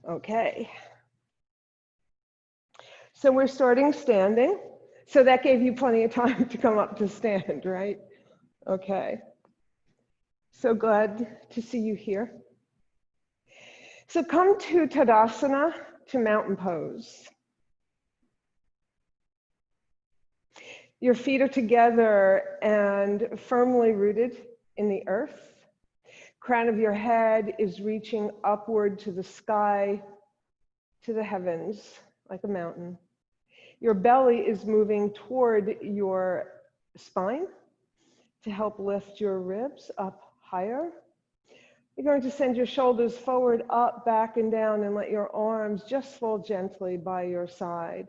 Okay. So we're starting standing. So that gave you plenty of time to come up to stand, right? Okay. So glad to see you here. So come to Tadasana, to mountain pose. Your feet are together and firmly rooted in the earth. Crown of your head is reaching upward to the sky, to the heavens, like a mountain. Your belly is moving toward your spine to help lift your ribs up higher. You're going to send your shoulders forward, up, back, and down, and let your arms just fall gently by your side.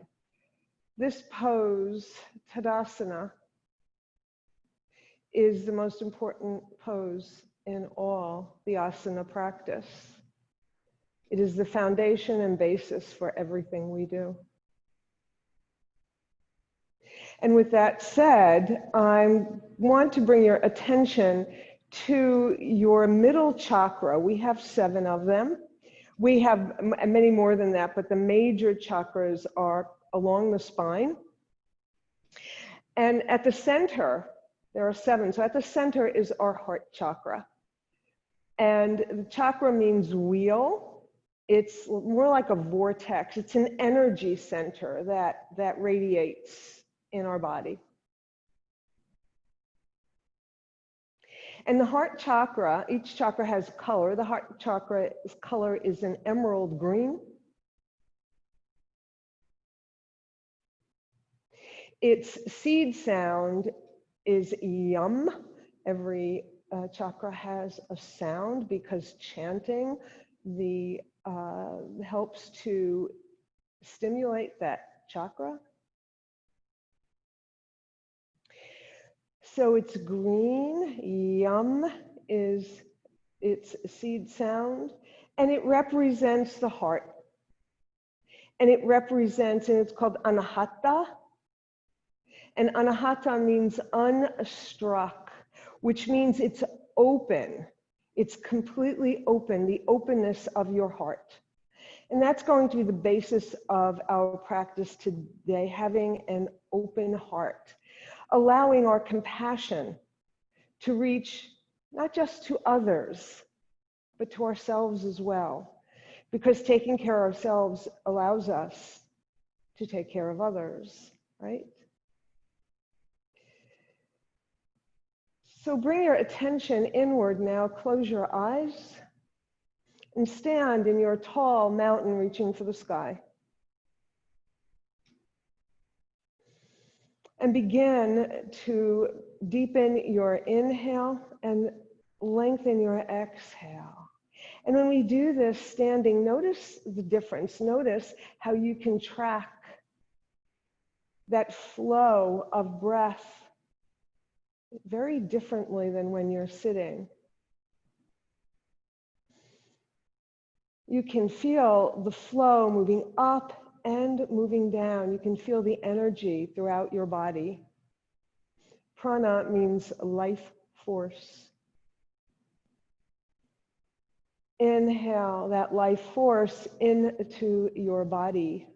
This pose, Tadasana, is the most important pose in all the asana practice. It is the foundation and basis for everything we do. And with that said, I want to bring your attention to your middle chakra. We have 7 of them. We have many more than that, but the major chakras are along the spine. And at the center, there are 7. So at the center is our heart chakra. And the chakra means wheel. It's more like a vortex. It's an energy center that radiates in our body. And the heart chakra, each chakra has color. The heart chakra's color is an emerald green. Its seed sound is yum. Every chakra has a sound because chanting helps to stimulate that chakra. So it's green, yum is its seed sound, and it represents the heart. And it represents, and it's called anahata. And anahata means unstruck, which means it's open. It's completely open, the openness of your heart. And that's going to be the basis of our practice today, having an open heart, allowing our compassion to reach not just to others, but to ourselves as well. Because taking care of ourselves allows us to take care of others, right? So bring your attention inward now, close your eyes, and stand in your tall mountain reaching for the sky. And begin to deepen your inhale and lengthen your exhale. And when we do this standing, notice the difference. Notice how you can track that flow of breath very differently than when you're sitting. You can feel the flow moving up and moving down. You can feel the energy throughout your body. Prana means life force. Inhale that life force into your body.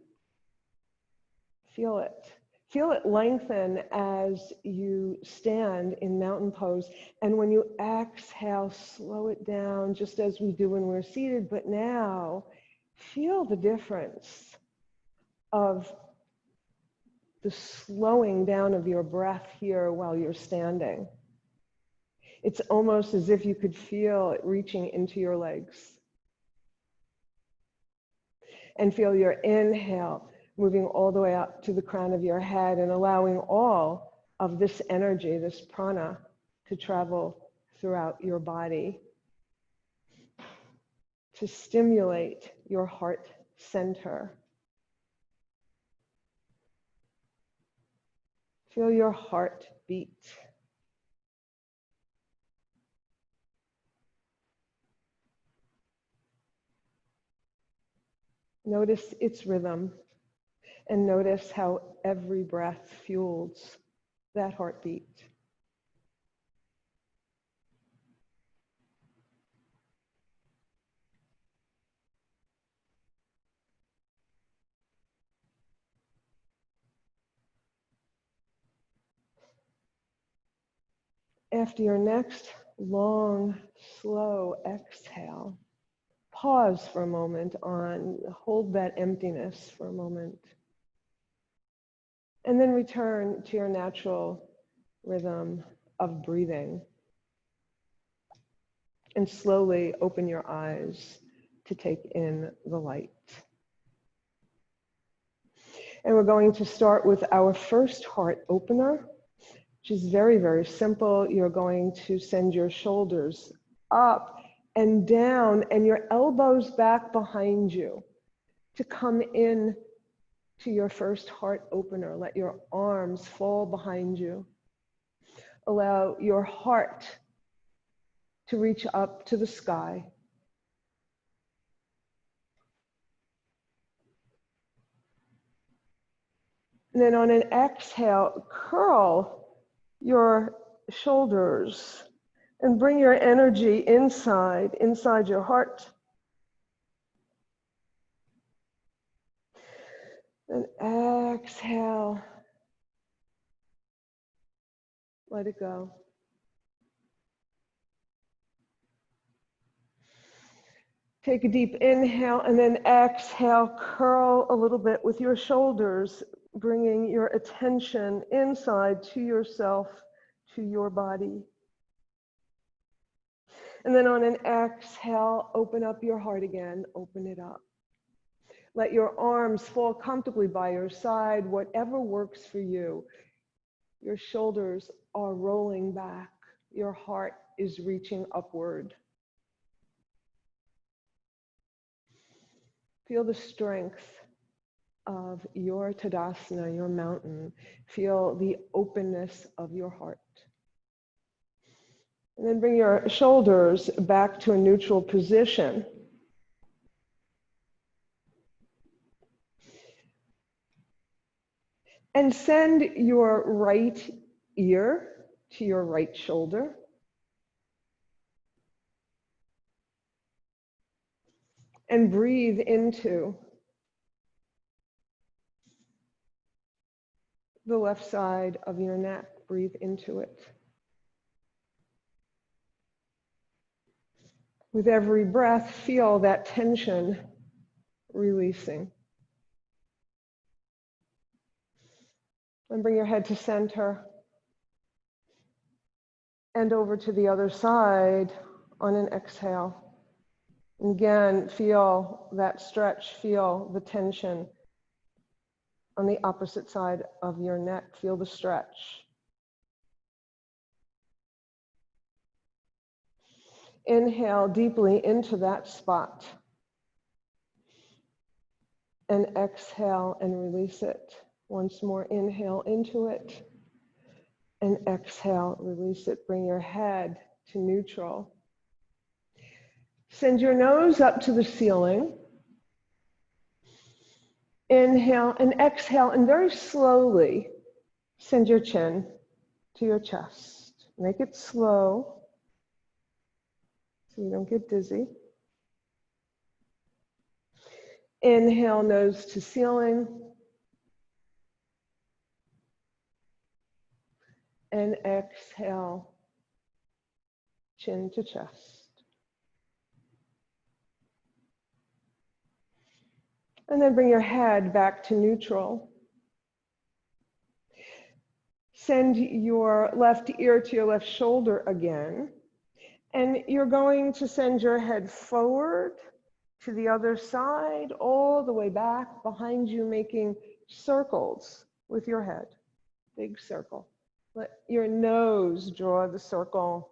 Feel it. Feel it lengthen as you stand in mountain pose. And when you exhale, slow it down, just as we do when we're seated. But now, feel the difference of the slowing down of your breath here while you're standing. It's almost as if you could feel it reaching into your legs. And feel your inhale moving all the way up to the crown of your head and allowing all of this energy, this prana, to travel throughout your body to stimulate your heart center. Feel your heart beat. Notice its rhythm. And notice how every breath fuels that heartbeat. After your next long, slow exhale, pause for a moment hold that emptiness for a moment. And then return to your natural rhythm of breathing. And slowly open your eyes to take in the light. And we're going to start with our first heart opener, which is very, very simple. You're going to send your shoulders up and down and your elbows back behind you to come in to your first heart opener. Let your arms fall behind you. Allow your heart to reach up to the sky. And then on an exhale, curl your shoulders and bring your energy inside your heart. And exhale, let it go. Take a deep inhale and then exhale, curl a little bit with your shoulders, bringing your attention inside to yourself, to your body. And then on an exhale, open up your heart again, open it up. Let your arms fall comfortably by your side, whatever works for you. Your shoulders are rolling back. Your heart is reaching upward. Feel the strength of your Tadasana, your mountain. Feel the openness of your heart. And then bring your shoulders back to a neutral position. And send your right ear to your right shoulder. And breathe into the left side of your neck. Breathe into it. With every breath, feel that tension releasing. And bring your head to center and over to the other side on an exhale. And again, feel that stretch, feel the tension on the opposite side of your neck. Feel the stretch. Inhale deeply into that spot. And exhale and release it. Once more, inhale into it. And exhale, release it. Bring your head to neutral. Send your nose up to the ceiling. Inhale and exhale, and very slowly send your chin to your chest. Make it slow so you don't get dizzy. Inhale, nose to ceiling. And exhale, chin to chest. And then bring your head back to neutral. Send your left ear to your left shoulder again. And you're going to send your head forward to the other side, all the way back behind you, making circles with your head. Big circle. Let your nose draw the circle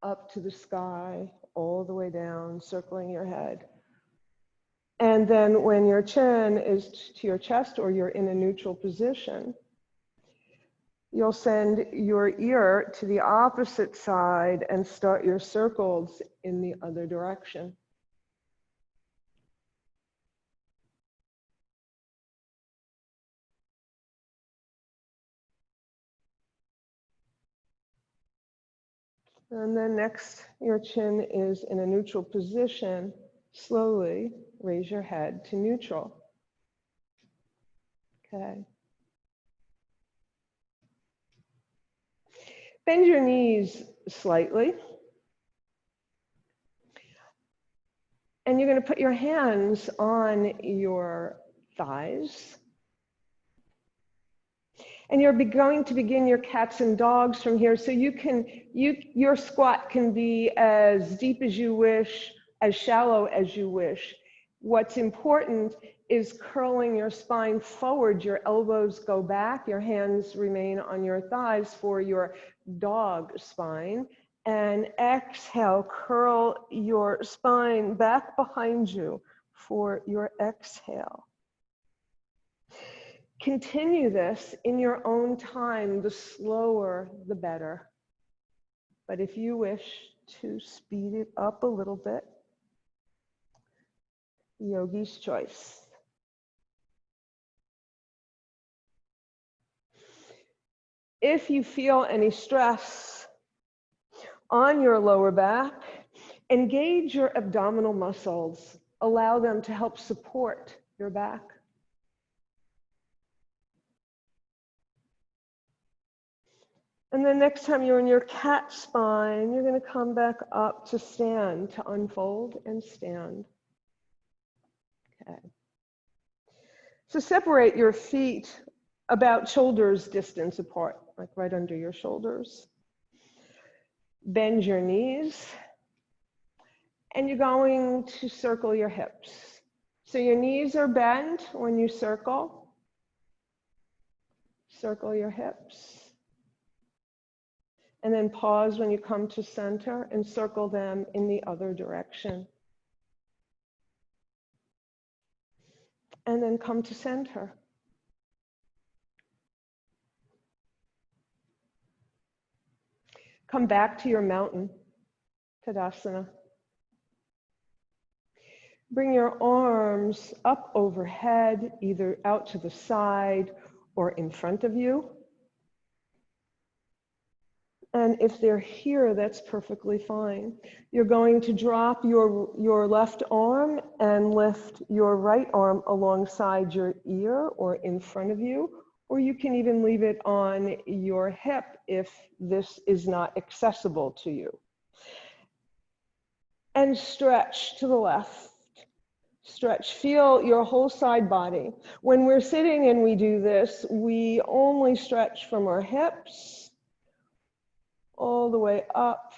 up to the sky, all the way down, circling your head. And then when your chin is to your chest or you're in a neutral position, you'll send your ear to the opposite side and start your circles in the other direction. And then next, your chin is in a neutral position. Slowly raise your head to neutral. Okay. Bend your knees slightly. And you're going to put your hands on your thighs. And you're going to begin your cats and dogs from here. So your squat can be as deep as you wish, as shallow as you wish. What's important is curling your spine forward. Your elbows go back. Your hands remain on your thighs for your dog spine. And exhale, curl your spine back behind you for your exhale. Continue this in your own time. The slower, the better. But if you wish to speed it up a little bit, yogi's choice. If you feel any stress on your lower back, engage your abdominal muscles. Allow them to help support your back. And then next time you're in your cat spine, you're going to come back up to stand, to unfold and stand. Okay. So separate your feet about shoulders distance apart, like right under your shoulders. Bend your knees. And you're going to circle your hips. So your knees are bent when you circle. Circle your hips. And then pause when you come to center and circle them in the other direction. And then come to center. Come back to your mountain, Tadasana. Bring your arms up overhead, either out to the side or in front of you. And if they're here, that's perfectly fine. You're going to drop your left arm and lift your right arm alongside your ear or in front of you, or you can even leave it on your hip if this is not accessible to you. And stretch to the left. Stretch, feel your whole side body. When we're sitting and we do this, we only stretch from our hips all the way up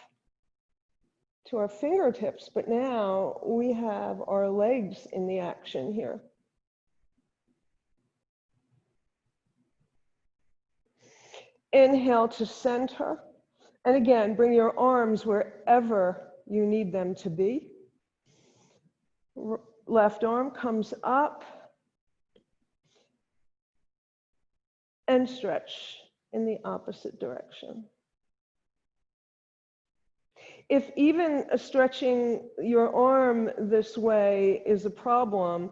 to our fingertips, but now we have our legs in the action here. Inhale to center. And again, bring your arms wherever you need them to be. Left arm comes up and stretch in the opposite direction. If even stretching your arm this way is a problem,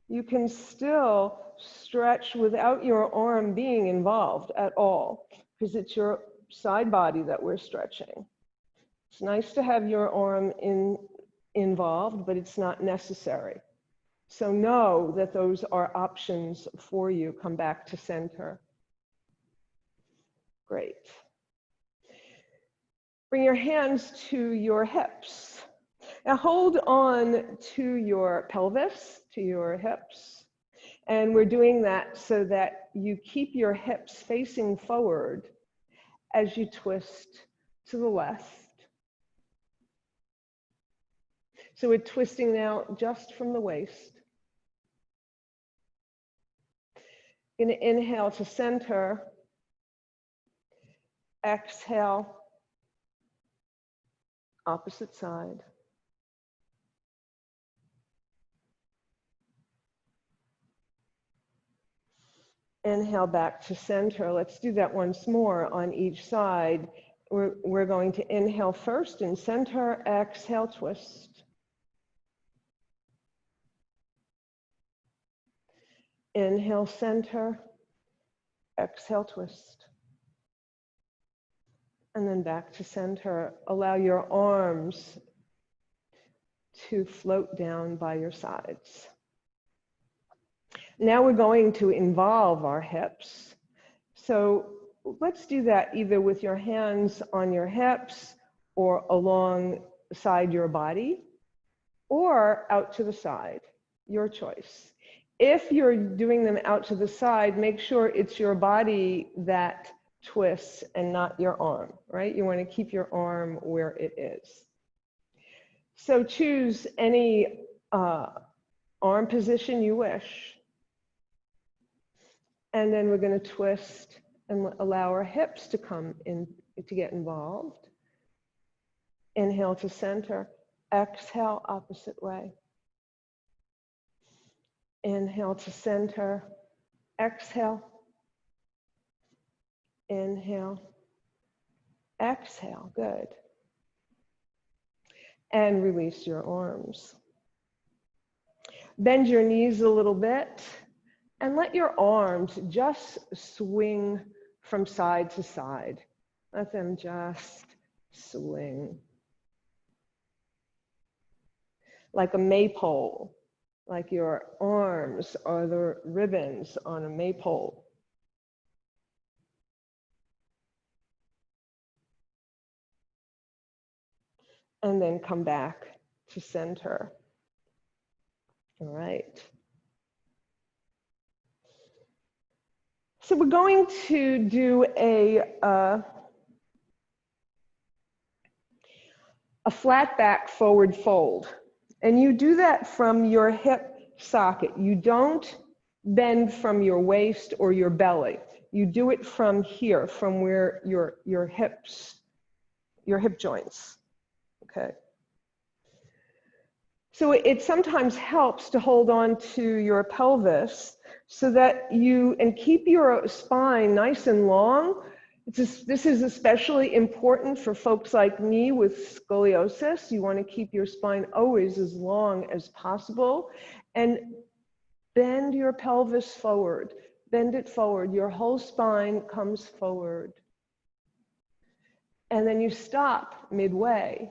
you can still stretch without your arm being involved at all, because it's your side body that we're stretching. It's nice to have your arm involved, but it's not necessary. So know that those are options for you. Come back to center. Great. Bring your hands to your hips. Now hold on to your pelvis, to your hips. And we're doing that so that you keep your hips facing forward as you twist to the left. So we're twisting now just from the waist. Going to inhale to center. Exhale. Opposite side. Inhale back to center. Let's do that once more on each side. We're going to inhale first in center, exhale, twist. Inhale, center, exhale, twist. And then back to center. Allow your arms to float down by your sides. Now we're going to involve our hips. So let's do that either with your hands on your hips or alongside your body or out to the side, your choice. If you're doing them out to the side, make sure it's your body that twists and not your arm, right? You want to keep your arm where it is. So choose any arm position you wish. And then we're going to twist and allow our hips to come in, to get involved. Inhale to center. Exhale, opposite way. Inhale to center. Exhale. Inhale. Exhale. Good. And release your arms. Bend your knees a little bit and let your arms just swing from side to side. Let them just swing. Like a maypole, like your arms are the ribbons on a maypole. And then come back to center. All right. So we're going to do a flat back forward fold. And you do that from your hip socket. You don't bend from your waist or your belly. You do it from here, from where your hip joints. Okay. So it sometimes helps to hold on to your pelvis so that you, and keep your spine nice and long. This is especially important for folks like me with scoliosis. You want to keep your spine always as long as possible, and bend your pelvis forward. Bend it forward. Your whole spine comes forward. And then you stop midway.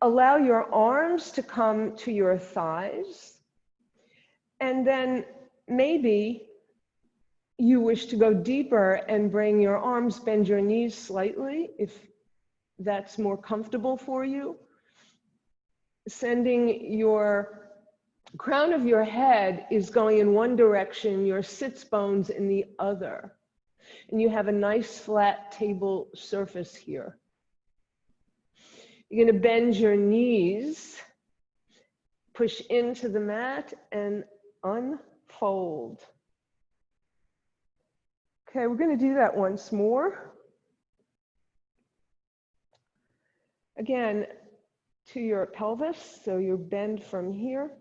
Allow your arms to come to your thighs. And then maybe you wish to go deeper and bring your arms, bend your knees slightly if that's more comfortable for you. Sending your crown of your head is going in one direction, your sits bones in the other. And you have a nice flat table surface here. You're going to bend your knees, push into the mat, and unfold. Okay, we're going to do that once more. Again, to your pelvis, so you bend from here.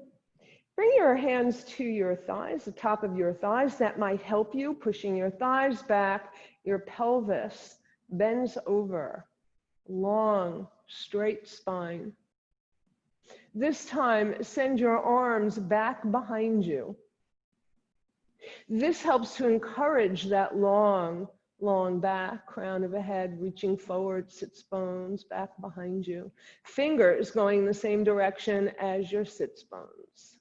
Bring your hands to your thighs, the top of your thighs. That might help you, pushing your thighs back. Your pelvis bends over. Long, straight spine. This time, send your arms back behind you. This helps to encourage that long back, crown of the head, reaching forward, sits bones, back behind you. Fingers going the same direction as your sits bones.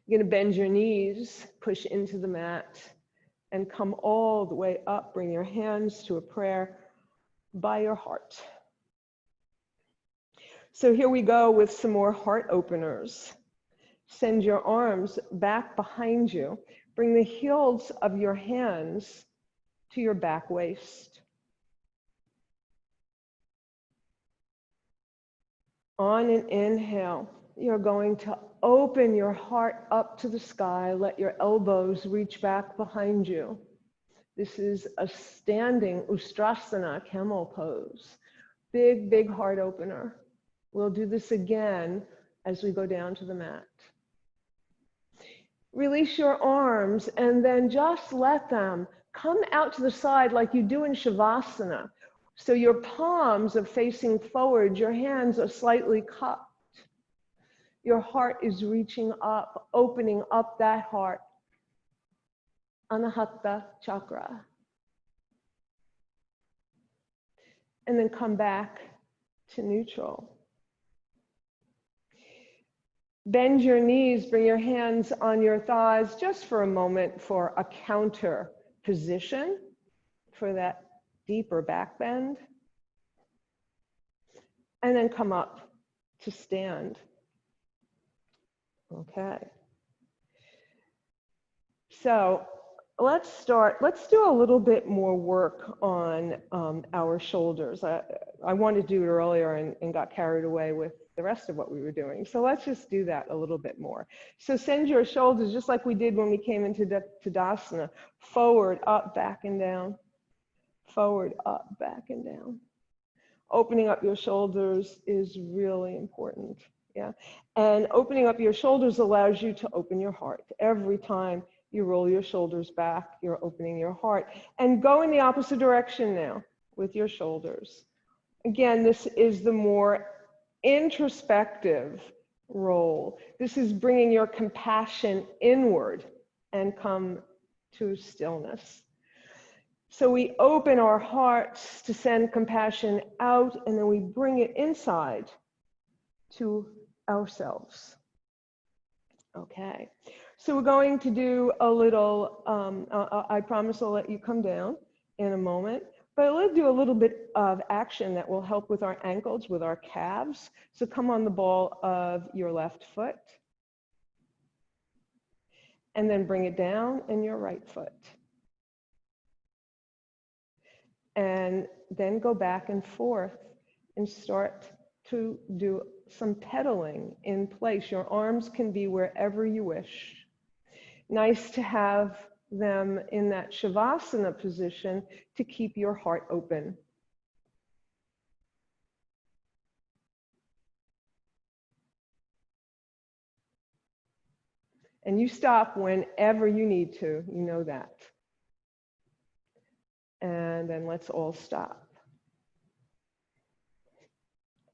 You're going to bend your knees, push into the mat, and come all the way up. Bring your hands to a prayer by your heart. So here we go with some more heart openers. Send your arms back behind you. Bring the heels of your hands to your back waist. On an inhale, you're going to open your heart up to the sky. Let your elbows reach back behind you. This is a standing Ustrasana, camel pose. Big, big heart opener. We'll do this again as we go down to the mat. Release your arms and then just let them come out to the side like you do in Shavasana. So your palms are facing forward, your hands are slightly cupped. Your heart is reaching up, opening up that heart. Anahata chakra. And then come back to neutral. Bend your knees, bring your hands on your thighs just for a moment for a counter position for that deeper back bend. And then come up to stand. Okay. So let's do a little bit more work on our shoulders. I wanted to do it earlier and got carried away with the rest of what we were doing. So let's just do that a little bit more. So send your shoulders, just like we did when we came into Tadasana, forward, up, back, and down. Forward, up, back, and down. Opening up your shoulders is really important. Yeah. And opening up your shoulders allows you to open your heart. Every time you roll your shoulders back, you're opening your heart. And go in the opposite direction now with your shoulders. Again, this is the more introspective roll. This is bringing your compassion inward and come to stillness. So we open our hearts to send compassion out, and then we bring it inside to ourselves. Okay. So we're going to do a little, I promise I'll let you come down in a moment, but let's do a little bit of action that will help with our ankles, with our calves. So come on the ball of your left foot, and then bring it down in your right foot. And then go back and forth and start to do some pedaling in place. Your arms can be wherever you wish. Nice to have them in that Shavasana position to keep your heart open. And you stop whenever you need to, you know that. And then let's all stop.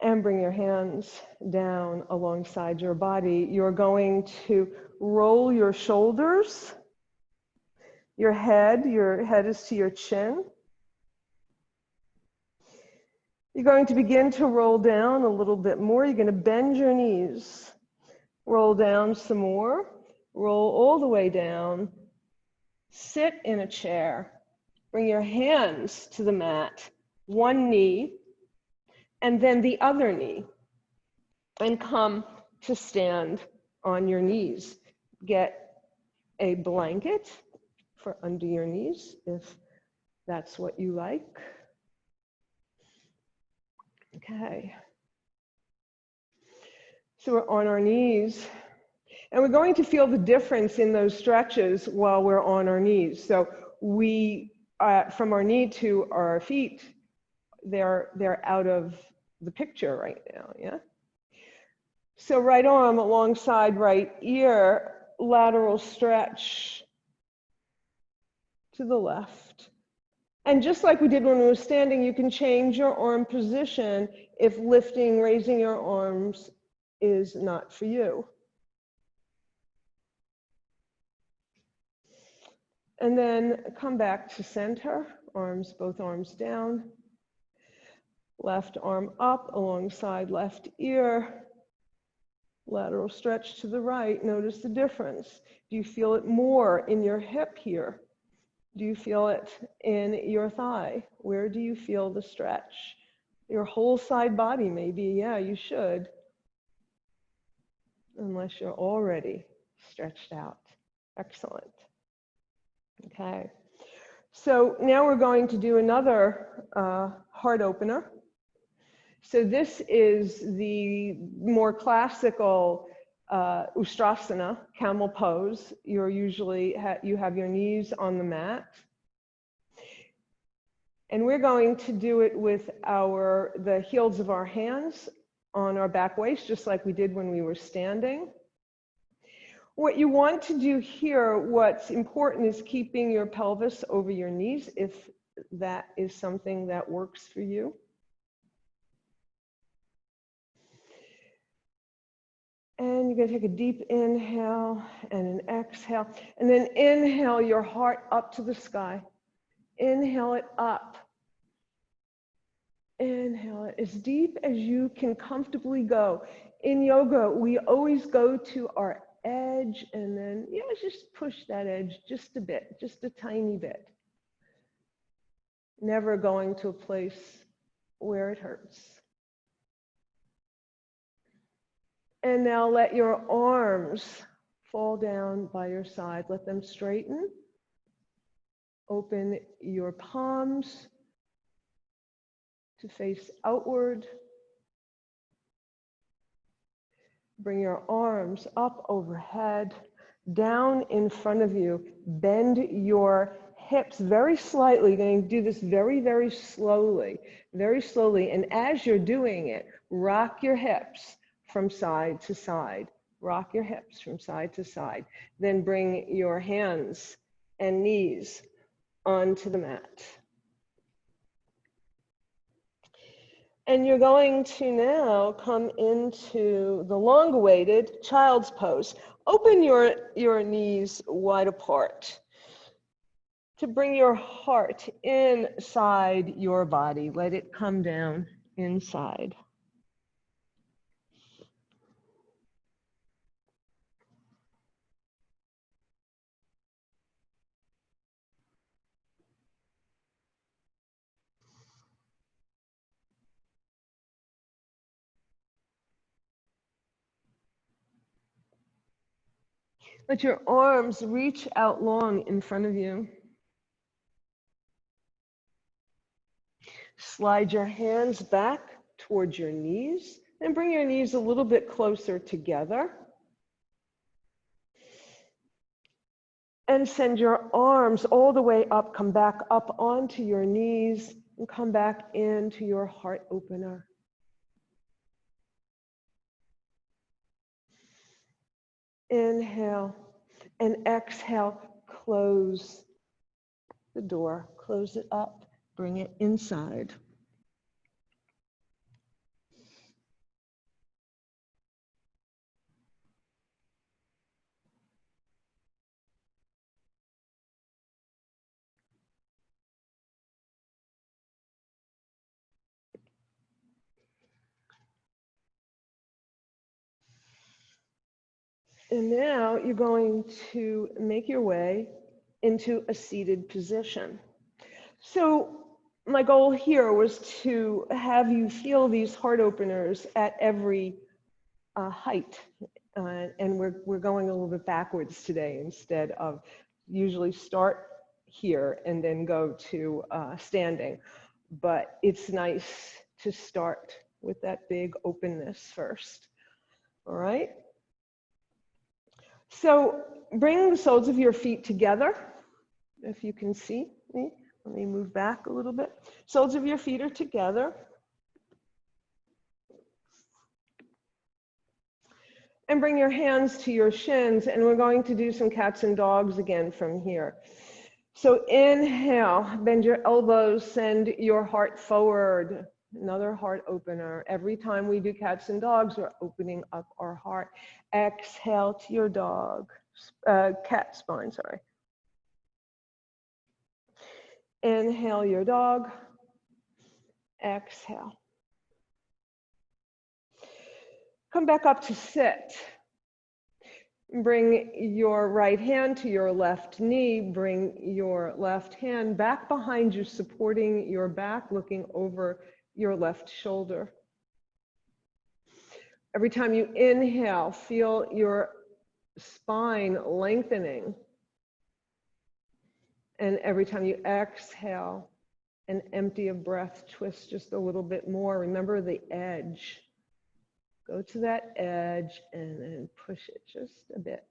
And bring your hands down alongside your body. You're going to roll your shoulders. Your head is to your chin. You're going to begin to roll down a little bit more. You're going to bend your knees. Roll down some more. Roll all the way down. Sit in a chair. Bring your hands to the mat. One knee, and then the other knee. And come to stand on your knees. Get a blanket for under your knees, if that's what you like. Okay. So we're on our knees, and we're going to feel the difference in those stretches while we're on our knees. So we, from our knee to our feet, they're out of the picture right now, yeah? So right arm alongside right ear, lateral stretch to the left. And just like we did when we were standing, you can change your arm position if lifting, raising your arms is not for you. And then come back to center, both arms down. Left arm up alongside left ear. Lateral stretch to the right. Notice the difference. Do you feel it more in your hip here? Do you feel it in your thigh? Where do you feel the stretch? Your whole side body maybe. Yeah, you should. Unless you're already stretched out. Excellent. Okay. So now we're going to do another heart opener. So this is the more classical Ustrasana, camel pose. You're usually, you have your knees on the mat. And we're going to do it with the heels of our hands on our back waist, just like we did when we were standing. What you want to do here, what's important is keeping your pelvis over your knees, if that is something that works for you. And you're going to take a deep inhale and an exhale. And then inhale your heart up to the sky. Inhale it up. Inhale as deep as you can comfortably go. In yoga, we always go to our edge and then, yeah, just push that edge just a bit, just a tiny bit. Never going to a place where it hurts. And now let your arms fall down by your side. Let them straighten. Open your palms to face outward. Bring your arms up overhead, down in front of you. Bend your hips very slightly. You're going to do this very, very slowly, very slowly. And as you're doing it, rock your hips from side to side. Rock your hips from side to side. Then bring your hands and knees onto the mat. And you're going to now come into the long-awaited child's pose. Open your knees wide apart to bring your heart inside your body. Let it come down inside. Let your arms reach out long in front of you. Slide your hands back towards your knees and bring your knees a little bit closer together. And send your arms all the way up, come back up onto your knees and come back into your heart opener. Inhale and exhale, close the door, close it up, bring it inside. And now you're going to make your way into a seated position. So my goal here was to have you feel these heart openers at every height. And we're going a little bit backwards today instead of usually start here and then go to standing. But it's nice to start with that big openness first. All right? So bring the soles of your feet together. If you can see me, let me move back a little bit. Soles of your feet are together. And bring your hands to your shins, and we're going to do some cats and dogs again from here. So inhale, bend your elbows, send your heart forward. Another heart opener. Every time we do cats and dogs, we're opening up our heart. Exhale to your dog, cat spine, sorry. Inhale your dog, exhale. Come back up to sit. Bring your right hand to your left knee. Bring your left hand back behind you, supporting your back, looking over your left shoulder. Every time you inhale, feel your spine lengthening. And every time you exhale and empty of breath, twist just a little bit more. Remember the edge. Go to that edge and then push it just a bit.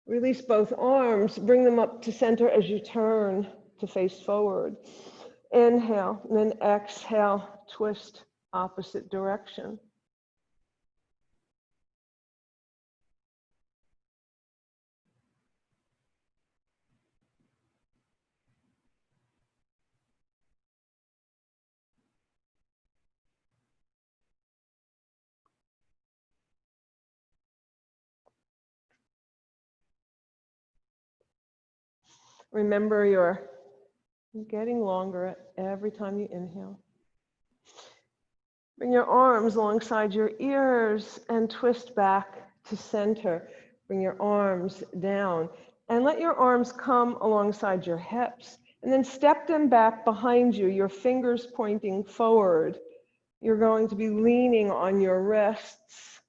Release both arms, bring them up to center as you turn to face forward. Inhale, and then exhale, twist opposite direction. Remember, you're getting longer every time you inhale. Bring your arms alongside your ears and twist back to center. Bring your arms down and let your arms come alongside your hips. And then step them back behind you, your fingers pointing forward. You're going to be leaning on your wrists.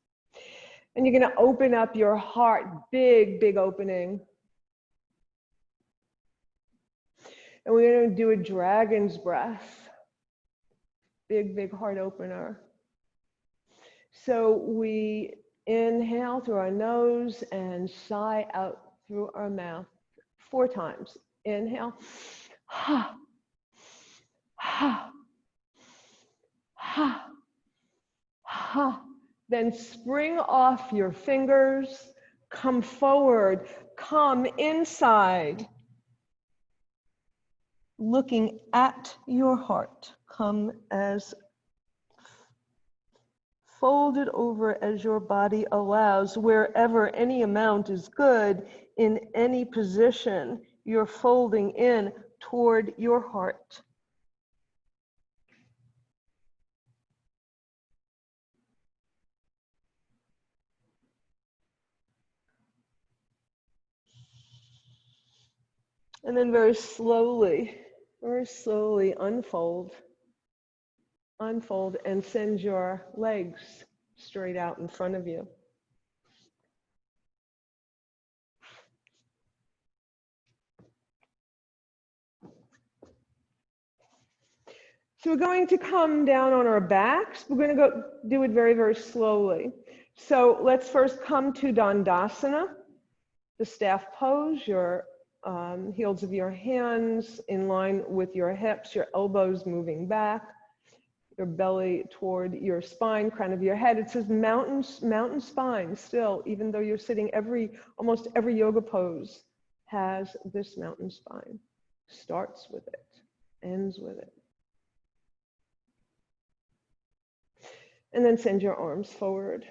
And you're going to open up your heart, big, big opening. And we're going to do a dragon's breath. Big, big heart opener. So we inhale through our nose and sigh out through our mouth 4 times. Inhale. Ha. Ha. Ha. Ha. Then spring off your fingers. Come forward. Come inside. Looking at your heart. Come as folded over as your body allows. Wherever any amount is good, in any position, you're folding in toward your heart. And then very slowly unfold. Unfold and send your legs straight out in front of you. So we're going to come down on our backs. We're going to go do it very, very slowly. So let's first come to Dandasana, the staff pose, your heels of your hands in line with your hips, your elbows moving back, your belly toward your spine, crown of your head. It says mountain spine still, even though you're sitting, almost every yoga pose has this mountain spine. Starts with it, ends with it. And then send your arms forward.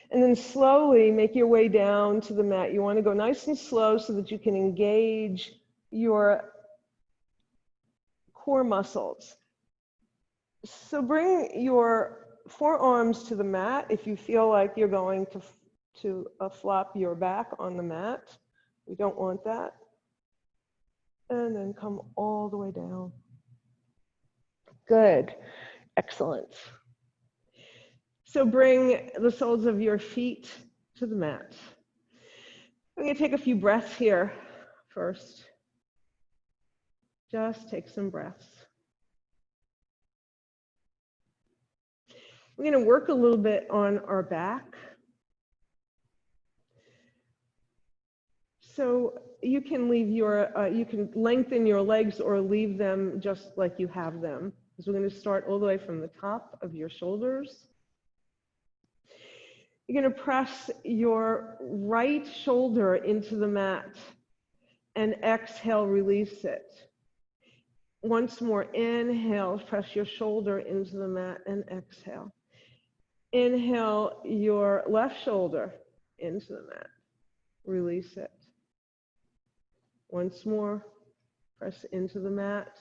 And then slowly make your way down to the mat. You want to go nice and slow so that you can engage your core muscles. So bring your forearms to the mat if you feel like you're going to flop your back on the mat. We don't want that. And then come all the way down. Good. Excellent. So bring the soles of your feet to the mat. I'm going to take a few breaths here first. Just take some breaths. We're going to work a little bit on our back. So you can leave you can lengthen your legs or leave them just like you have them. So we're going to start all the way from the top of your shoulders. You're going to press your right shoulder into the mat and exhale, release it. Once more, inhale, press your shoulder into the mat and exhale. Inhale your left shoulder into the mat, release it. Once more, press into the mat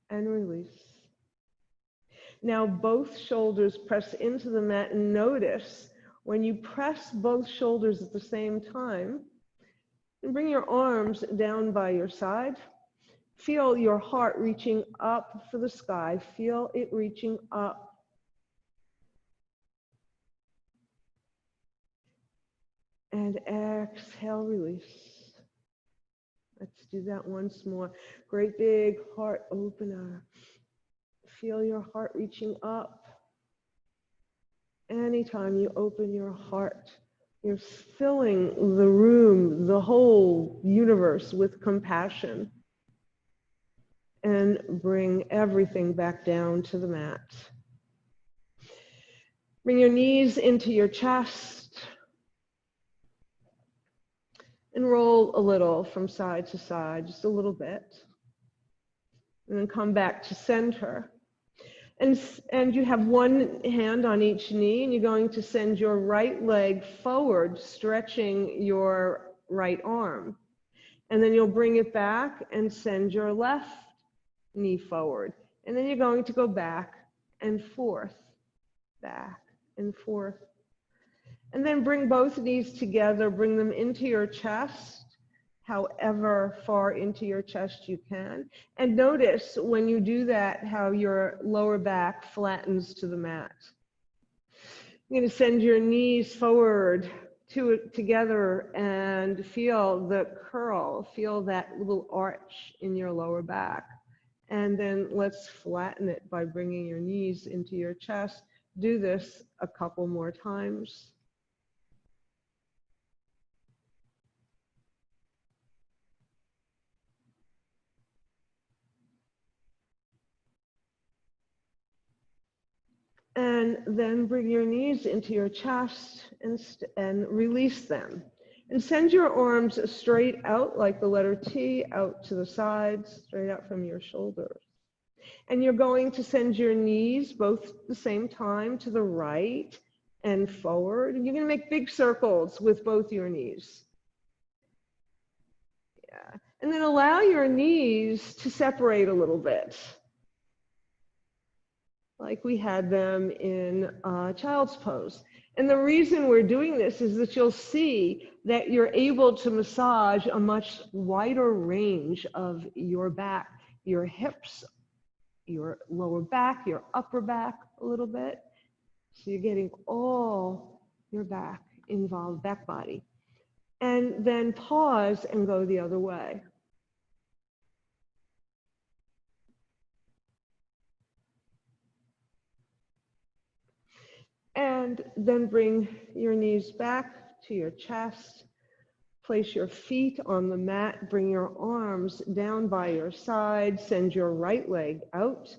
and release. Now both shoulders press into the mat and notice when you press both shoulders at the same time, and bring your arms down by your side. Feel your heart reaching up for the sky. Feel it reaching up. And exhale, release. Let's do that once more. Great big heart opener. Feel your heart reaching up. Anytime you open your heart, you're filling the room, the whole universe with compassion. And bring everything back down to the mat. Bring your knees into your chest. And roll a little from side to side, just a little bit. And then come back to center. And you have one hand on each knee, and you're going to send your right leg forward, stretching your right arm. And then you'll bring it back and send your left knee forward. And then you're going to go back and forth, back and forth. And then bring both knees together, bring them into your chest, however far into your chest you can. And notice when you do that, how your lower back flattens to the mat. You're going to send your knees forward together and feel the curl, feel that little arch in your lower back. And then let's flatten it by bringing your knees into your chest. Do this a couple more times. And then bring your knees into your chest and release them. And send your arms straight out like the letter T, out to the sides, straight out from your shoulders. And you're going to send your knees both at the same time to the right and forward. And you're going to make big circles with both your knees. Yeah. And then allow your knees to separate a little bit, like we had them in child's pose. And the reason we're doing this is that you'll see that you're able to massage a much wider range of your back, your hips, your lower back, your upper back a little bit. So you're getting all your back involved, back body. And then pause and go the other way. And then bring your knees back to your chest. Place your feet on the mat. Bring your arms down by your side. Send your right leg out,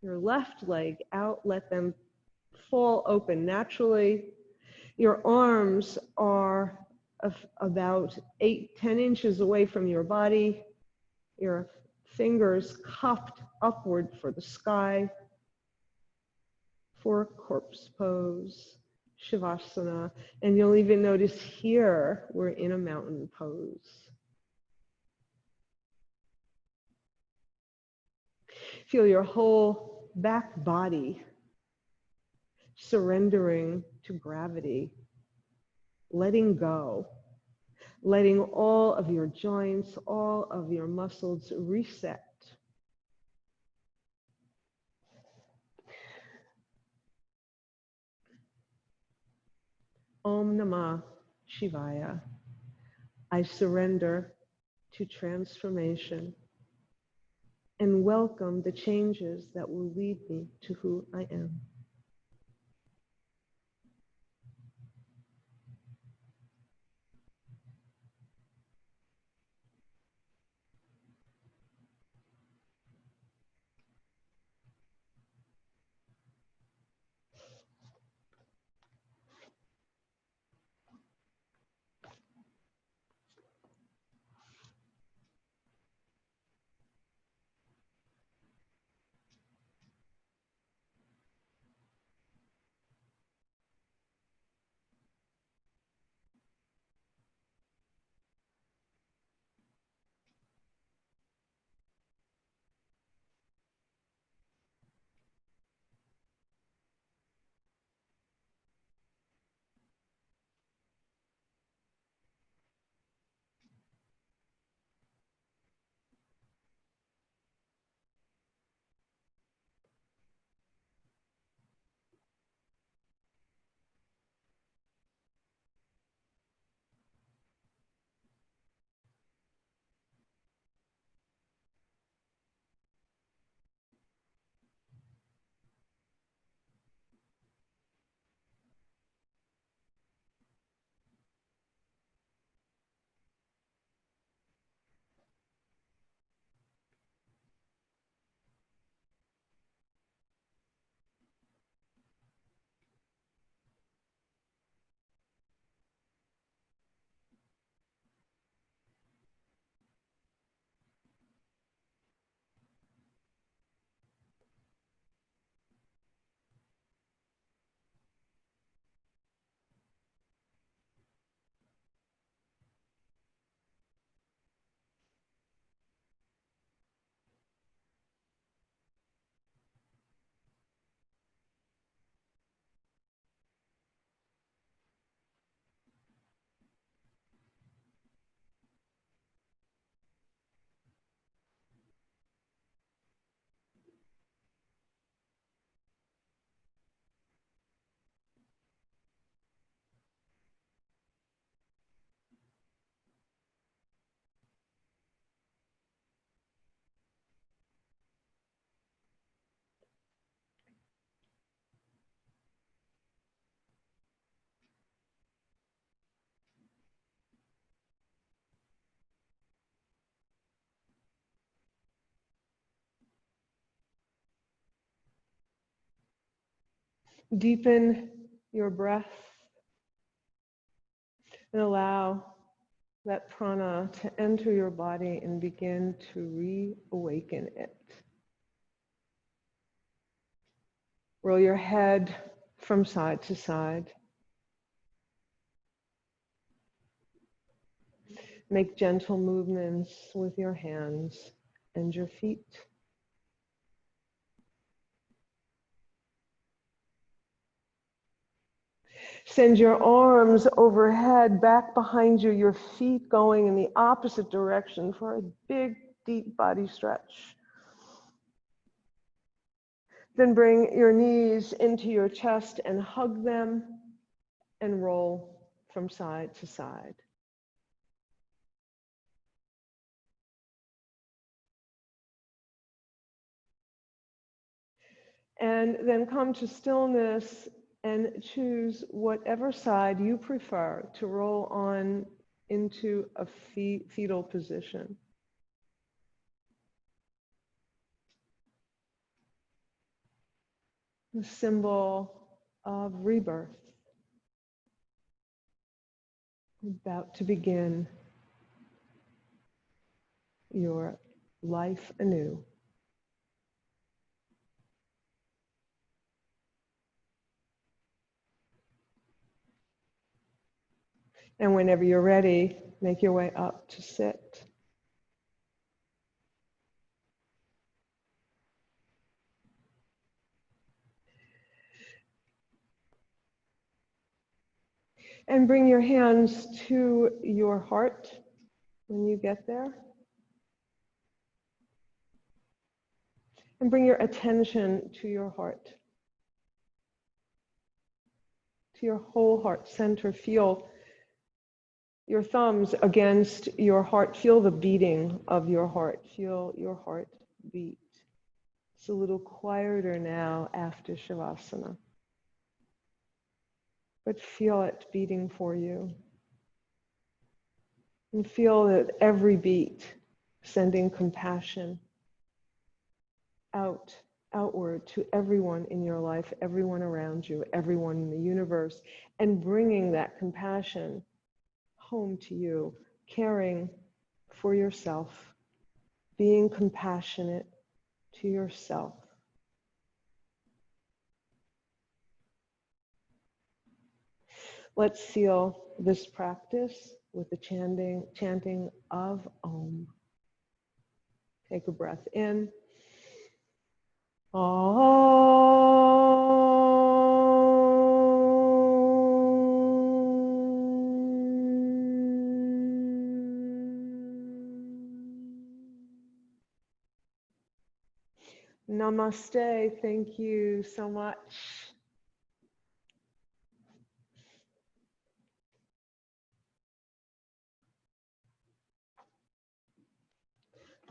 your left leg out. Let them fall open naturally. Your arms are about 8-10 inches away from your body. Your fingers cupped upward for the sky. For corpse pose, Shavasana. And you'll even notice here, we're in a mountain pose. Feel your whole back body surrendering to gravity, letting go, letting all of your joints, all of your muscles reset. Om Namah Shivaya. I surrender to transformation and welcome the changes that will lead me to who I am. Deepen your breath and allow that prana to enter your body and begin to reawaken it. Roll your head from side to side. Make gentle movements with your hands and your feet. Send your arms overhead, back behind you, your feet going in the opposite direction for a big, deep body stretch. Then bring your knees into your chest and hug them and roll from side to side. And then come to stillness and choose whatever side you prefer to roll on into a fetal position. The symbol of rebirth. About to begin your life anew. And whenever you're ready, make your way up to sit. And bring your hands to your heart when you get there. And bring your attention to your heart, to your whole heart center. Feel your thumbs against your heart. Feel the beating of your heart. Feel your heart beat. It's a little quieter now after Shavasana. But feel it beating for you. And feel that every beat sending compassion outward to everyone in your life, everyone around you, everyone in the universe, and bringing that compassion home to you, caring for yourself, being compassionate to yourself. Let's seal this practice with the chanting of Om. Take a breath in. Namaste. Thank you so much.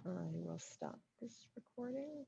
I will stop this recording.